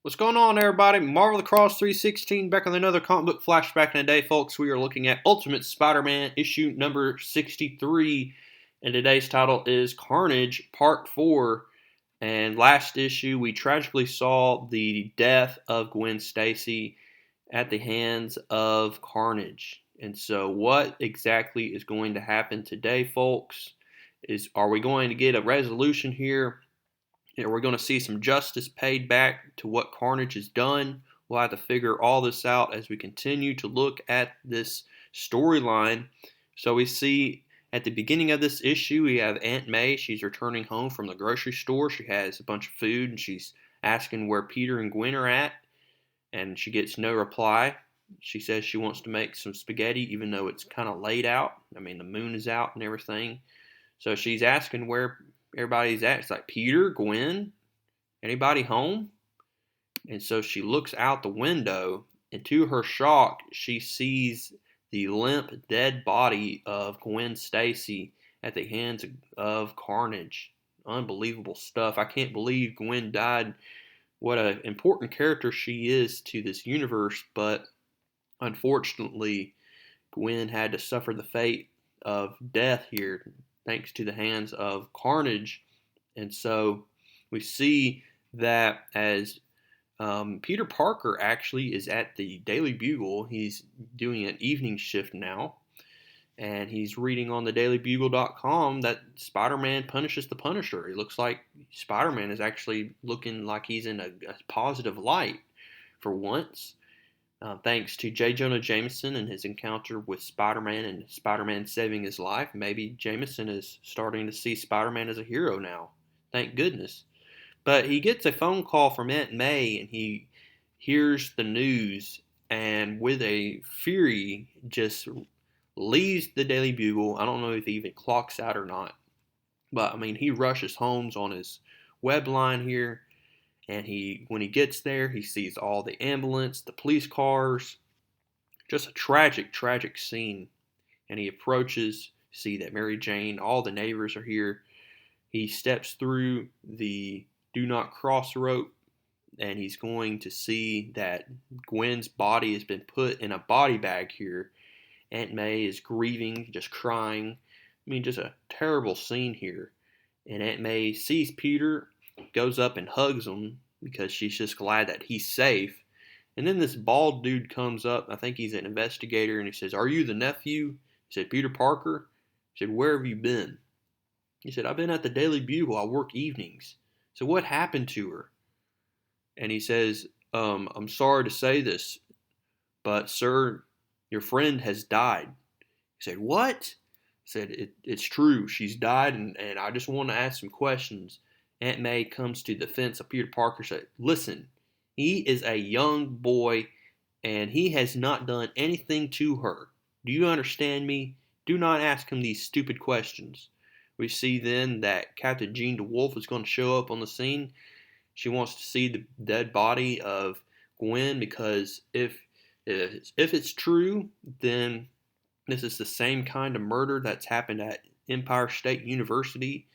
What's going on, everybody? Marvel Across 316 back on another comic book flashback. And today, folks, we are looking at Ultimate Spider-Man issue number 63. And today's title is Carnage Part 4. And last issue, we tragically saw the death of Gwen Stacy at the hands of Carnage. And so, what exactly is going to happen today, folks? Are we going to get a resolution here? And we're going to see some justice paid back to what Carnage has done. We'll have to figure all this out as we continue to look at this storyline. So we see at the beginning of this issue, we have Aunt May. She's returning home from the grocery store. She has a bunch of food, and she's asking where Peter and Gwen are at, and she gets no reply. She says she wants to make some spaghetti, even though it's kind of late out. I mean, the moon is out and everything. So she's asking where everybody's at. It's like, Peter, Gwen, anybody home? And so she looks out the window, and to her shock, she sees the limp, dead body of Gwen Stacy at the hands of Carnage. Unbelievable stuff. I can't believe Gwen died. What an important character she is to this universe, but unfortunately, Gwen had to suffer the fate of death here thanks to the hands of Carnage. And so we see that as Peter Parker actually is at the Daily Bugle. He's doing an evening shift now, and he's reading on the dailybugle.com that Spider-Man punishes the Punisher. It looks like Spider-Man is actually looking like he's in a positive light for once. Thanks to J. Jonah Jameson and his encounter with Spider-Man and Spider-Man saving his life, maybe Jameson is starting to see Spider-Man as a hero now. Thank goodness. But he gets a phone call from Aunt May, and he hears the news, and with a fury just leaves the Daily Bugle. I don't know if he even clocks out or not. But, I mean, he rushes home on his web line here. And when he gets there, he sees all the ambulance, the police cars, just a tragic, tragic scene. And he approaches, see that Mary Jane, all the neighbors are here. He steps through the do not cross rope, and he's going to see that Gwen's body has been put in a body bag here. Aunt May is grieving, just crying. I mean, just a terrible scene here. And Aunt May sees Peter, goes up and hugs him because she's just glad that he's safe. And then this bald dude comes up. I think he's an investigator, and he says, "Are you the nephew?" He said, "Peter Parker." He said, "Where have you been?" He said, "I've been at the Daily Bugle. I work evenings." So what happened to her? And he says, "I'm sorry to say this, but sir, your friend has died." He said, "What?" He said, "It's true. She's died, and I just want to ask some questions." Aunt May comes to the defense of Peter Parker and said, "Listen, he is a young boy, and he has not done anything to her. Do you understand me? Do not ask him these stupid questions." We see then that Captain Jean DeWolf is going to show up on the scene. She wants to see the dead body of Gwen because if it's true, then this is the same kind of murder that's happened at Empire State University.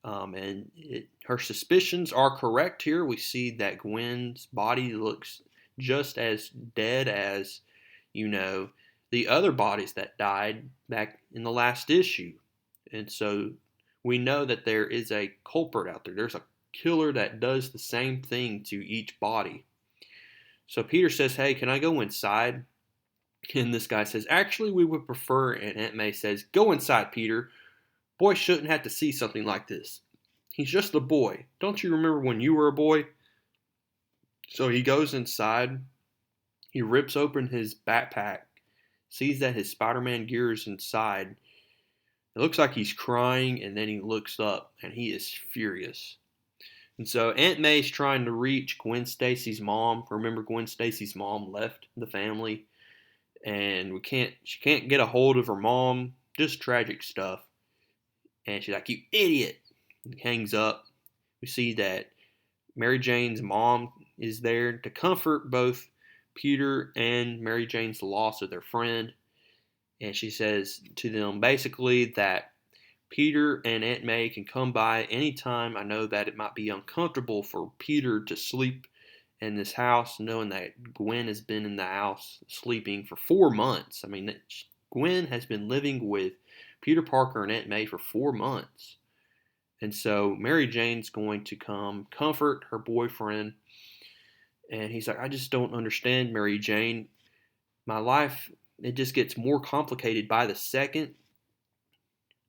Her suspicions are correct here. We see that Gwen's body looks just as dead as, the other bodies that died back in the last issue. And so we know that there is a culprit out there. There's a killer that does the same thing to each body. So Peter says, "Hey, can I go inside?" And this guy says, "Actually, we would prefer," and Aunt May says, "Go inside, Peter. Boy shouldn't have to see something like this. He's just a boy. Don't you remember when you were a boy?" So he goes inside. He rips open his backpack, sees that his Spider-Man gear is inside. It looks like he's crying, and then he looks up, and he is furious. And so Aunt May's trying to reach Gwen Stacy's mom. Remember, Gwen Stacy's mom left the family, and she can't get a hold of her mom. Just tragic stuff. And she's like, "You idiot!" And hangs up. We see that Mary Jane's mom is there to comfort both Peter and Mary Jane's loss of their friend. And she says to them basically that Peter and Aunt May can come by anytime. I know that it might be uncomfortable for Peter to sleep in this house, knowing that Gwen has been in the house sleeping for 4 months. I mean, Gwen has been living with Peter Parker and Aunt May for 4 months. And so Mary Jane's going to come comfort her boyfriend. And he's like, I just don't understand, Mary Jane. My life, it just gets more complicated by the second.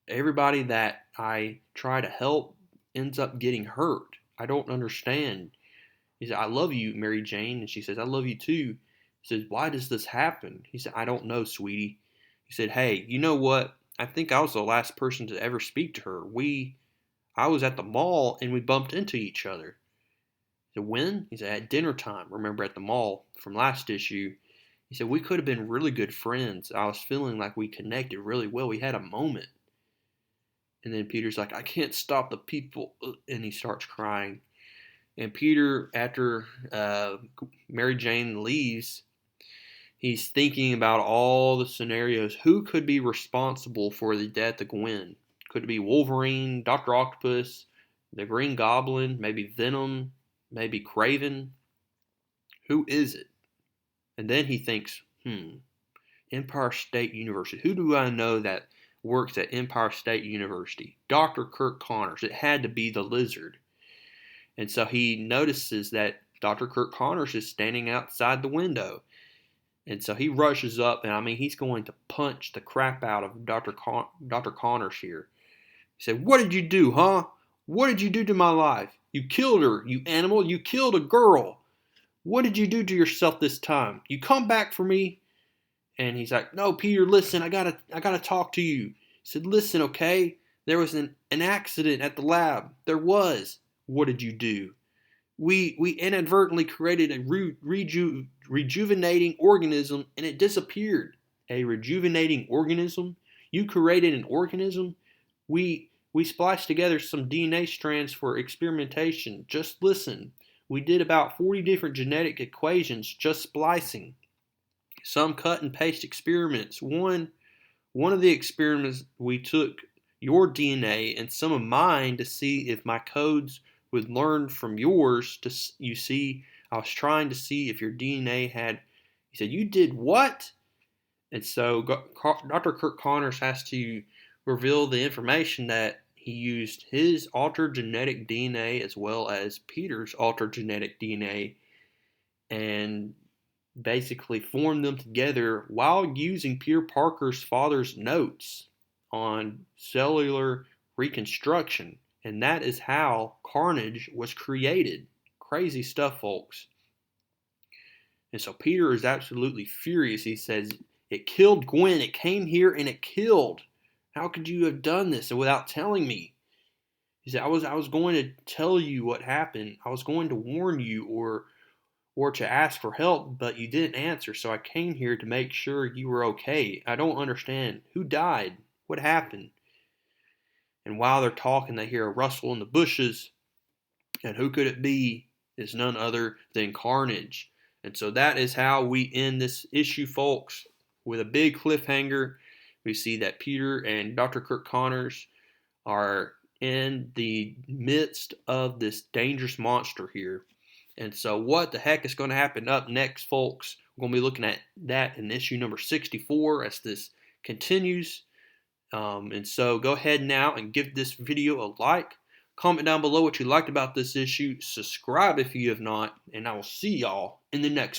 Everybody that I try to help ends up getting hurt. I don't understand. He said, I love you, Mary Jane. And she says, I love you too. He says, why does this happen? He said, I don't know, sweetie. He said, hey, you know what? I think I was the last person to ever speak to her. I was at the mall and we bumped into each other. He said, when? He said, at dinner time. Remember, at the mall from last issue. He said, we could have been really good friends. I was feeling like we connected really well. We had a moment. And then Peter's like, I can't stop the people. And he starts crying. And Peter, after Mary Jane leaves, he's thinking about all the scenarios. Who could be responsible for the death of Gwen? Could it be Wolverine, Dr. Octopus, the Green Goblin, maybe Venom, maybe Kraven? Who is it? And then he thinks, Empire State University. Who do I know that works at Empire State University? Dr. Kirk Connors. It had to be the Lizard. And so he notices that Dr. Kirk Connors is standing outside the window. And so he rushes up, and I mean, he's going to punch the crap out of Dr. Connors here. He said, what did you do, huh? What did you do to my life? You killed her, you animal. You killed a girl. What did you do to yourself this time? You come back for me? And he's like, no, Peter, listen, I gotta talk to you. He said, listen, okay? There was an accident at the lab. There was. What did you do? We inadvertently created a rejuvenating organism, and it disappeared. A rejuvenating organism? You created an organism? We spliced together some DNA strands for experimentation. Just listen. We did about 40 different genetic equations just splicing. Some cut and paste experiments. One of the experiments, we took your DNA and some of mine to see if my codes would learn from yours. You see, I was trying to see if your DNA had. He said, you did what? And so Dr. Kirk Connors has to reveal the information that he used his altered genetic DNA as well as Peter's altered genetic DNA and basically formed them together while using Peter Parker's father's notes on cellular reconstruction. And that is how Carnage was created. Crazy stuff, folks. And so Peter is absolutely furious. He says, it killed Gwen. It came here and it killed. How could you have done this without telling me? He said, I was going to tell you what happened. I was going to warn you or to ask for help, but you didn't answer. So I came here to make sure you were okay. I don't understand. Who died? What happened? And while they're talking, they hear a rustle in the bushes. And who could it be? It's none other than Carnage. And so that is how we end this issue, folks, with a big cliffhanger. We see that Peter and Dr. Kirk Connors are in the midst of this dangerous monster here. And so what the heck is going to happen up next, folks? We're going to be looking at that in issue number 64 as this continues. And so go ahead now and give this video a like. Comment down below what you liked about this issue. Subscribe if you have not. And I will see y'all in the next one.